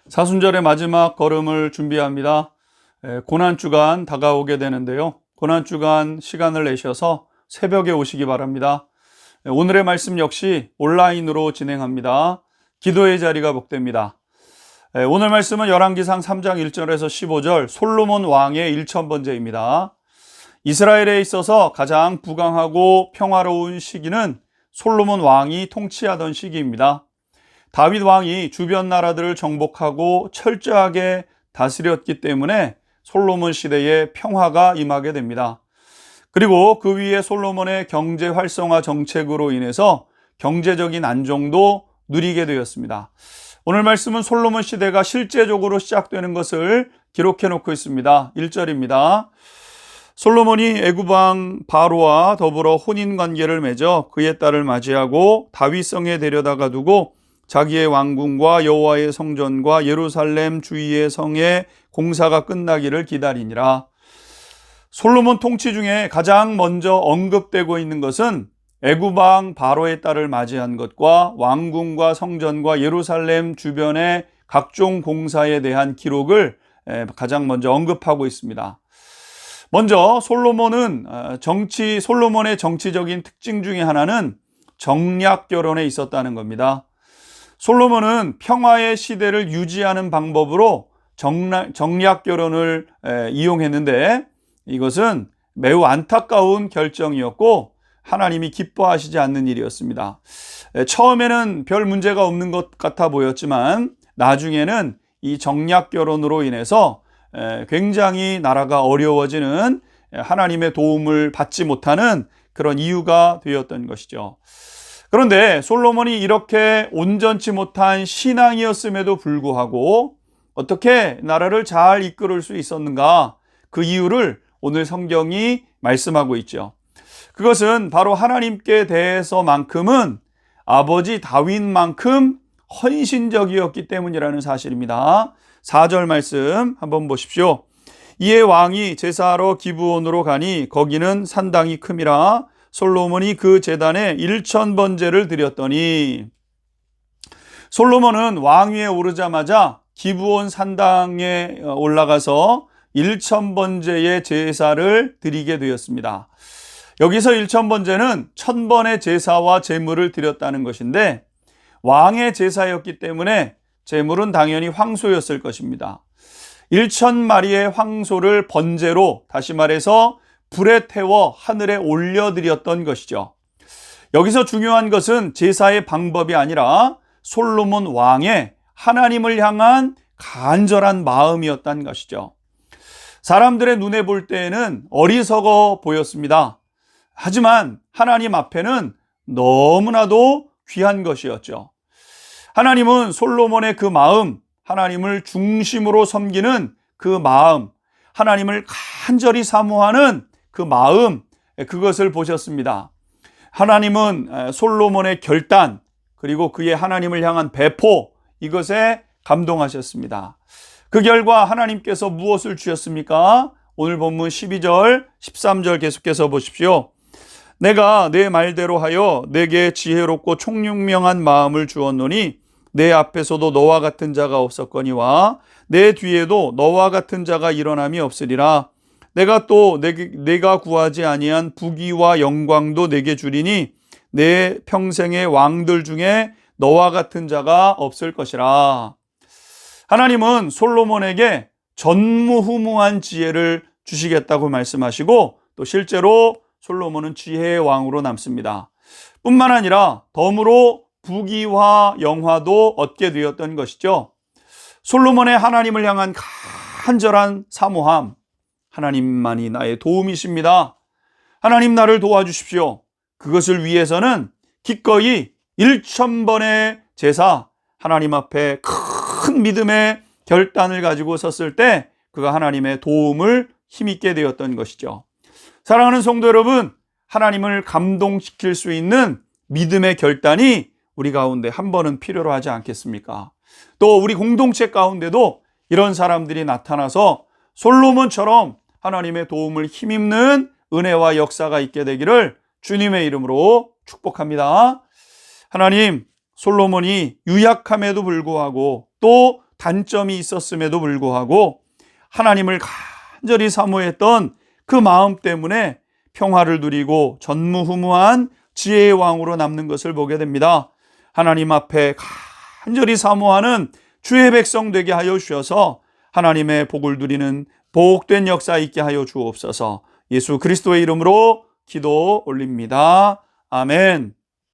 사순절의 마지막 걸음을 준비합니다. 고난주간 다가오게 되는데요. 고난주간 시간을 내셔서 새벽에 오시기 바랍니다. 오늘의 말씀 역시 온라인으로 진행합니다. 기도의 자리가 복됩니다. 오늘 말씀은 열왕기상 3장 1절에서 15절 솔로몬 왕의 1000번째입니다. 이스라엘에 있어서 가장 부강하고 평화로운 시기는 솔로몬 왕이 통치하던 시기입니다. 다윗 왕이 주변 나라들을 정복하고 철저하게 다스렸기 때문에 솔로몬 시대에 평화가 임하게 됩니다. 그리고 그 위에 솔로몬의 경제 활성화 정책으로 인해서 경제적인 안정도 누리게 되었습니다. 오늘 말씀은 솔로몬 시대가 실제적으로 시작되는 것을 기록해 놓고 있습니다. 1절입니다. 솔로몬이 애굽 왕 바로와 더불어 혼인 관계를 맺어 그의 딸을 맞이하고 다윗성에 데려다가 두고 자기의 왕궁과 여호와의 성전과 예루살렘 주위의 성의 공사가 끝나기를 기다리니라. 솔로몬 통치 중에 가장 먼저 언급되고 있는 것은 애굽 왕 바로의 딸을 맞이한 것과 왕궁과 성전과 예루살렘 주변의 각종 공사에 대한 기록을 가장 먼저 언급하고 있습니다. 먼저 솔로몬의 정치적인 특징 중에 하나는 정략 결혼에 있었다는 겁니다. 솔로몬은 평화의 시대를 유지하는 방법으로 정략 결혼을 이용했는데 이것은 매우 안타까운 결정이었고 하나님이 기뻐하시지 않는 일이었습니다. 처음에는 별 문제가 없는 것 같아 보였지만 나중에는 이 정략 결혼으로 인해서 굉장히 나라가 어려워지는, 하나님의 도움을 받지 못하는 그런 이유가 되었던 것이죠. 그런데 솔로몬이 이렇게 온전치 못한 신앙이었음에도 불구하고 어떻게 나라를 잘 이끌을 수 있었는가? 그 이유를 오늘 성경이 말씀하고 있죠. 그것은 바로 하나님께 대해서만큼은 아버지 다윗만큼 헌신적이었기 때문이라는 사실입니다. 4절 말씀 한번 보십시오. 이에 왕이 제사하러 기브온으로 가니 거기는 산당이 큼이라 솔로몬이 그 제단에 1000번제를 드렸더니, 솔로몬은 왕위에 오르자마자 기브온 산당에 올라가서 1000번제의 제사를 드리게 되었습니다. 여기서 1000번제는 1000번의 제사와 제물을 드렸다는 것인데 왕의 제사였기 때문에 제물은 당연히 황소였을 것입니다. 1000마리의 황소를 번제로, 다시 말해서 불에 태워 하늘에 올려드렸던 것이죠. 여기서 중요한 것은 제사의 방법이 아니라 솔로몬 왕의 하나님을 향한 간절한 마음이었다는 것이죠. 사람들의 눈에 볼 때에는 어리석어 보였습니다. 하지만 하나님 앞에는 너무나도 귀한 것이었죠. 하나님은 솔로몬의 그 마음, 하나님을 중심으로 섬기는 그 마음, 하나님을 간절히 사모하는 그 마음, 그것을 보셨습니다. 하나님은 솔로몬의 결단, 그리고 그의 하나님을 향한 배포, 이것에 감동하셨습니다. 그 결과 하나님께서 무엇을 주셨습니까? 오늘 본문 12절, 13절 계속해서 보십시오. 내가 내 말대로 하여 내게 지혜롭고 총육명한 마음을 주었노니 내 앞에서도 너와 같은 자가 없었거니와 내 뒤에도 너와 같은 자가 일어남이 없으리라. 내가 또 내가 구하지 아니한 부귀와 영광도 내게 주리니 내 평생의 왕들 중에 너와 같은 자가 없을 것이라. 하나님은 솔로몬에게 전무후무한 지혜를 주시겠다고 말씀하시고 또 실제로 솔로몬은 지혜의 왕으로 남습니다. 뿐만 아니라 덤으로 부귀와 영화도 얻게 되었던 것이죠. 솔로몬의 하나님을 향한 간절한 사모함, 하나님만이 나의 도움이십니다. 하나님 나를 도와주십시오. 그것을 위해서는 기꺼이 1000번의 제사, 하나님 앞에 큰 믿음의 결단을 가지고 섰을 때 그가 하나님의 도움을 힘있게 되었던 것이죠. 사랑하는 성도 여러분, 하나님을 감동시킬 수 있는 믿음의 결단이 우리 가운데 한 번은 필요로 하지 않겠습니까? 또 우리 공동체 가운데도 이런 사람들이 나타나서 솔로몬처럼 하나님의 도움을 힘입는 은혜와 역사가 있게 되기를 주님의 이름으로 축복합니다. 하나님, 솔로몬이 유약함에도 불구하고 또 단점이 있었음에도 불구하고 하나님을 간절히 사모했던 그 마음 때문에 평화를 누리고 전무후무한 지혜의 왕으로 남는 것을 보게 됩니다. 하나님 앞에 간절히 사모하는 주의 백성 되게 하여 주셔서 하나님의 복을 누리는 복된 역사 있게 하여 주옵소서. 예수 그리스도의 이름으로 기도 올립니다. 아멘.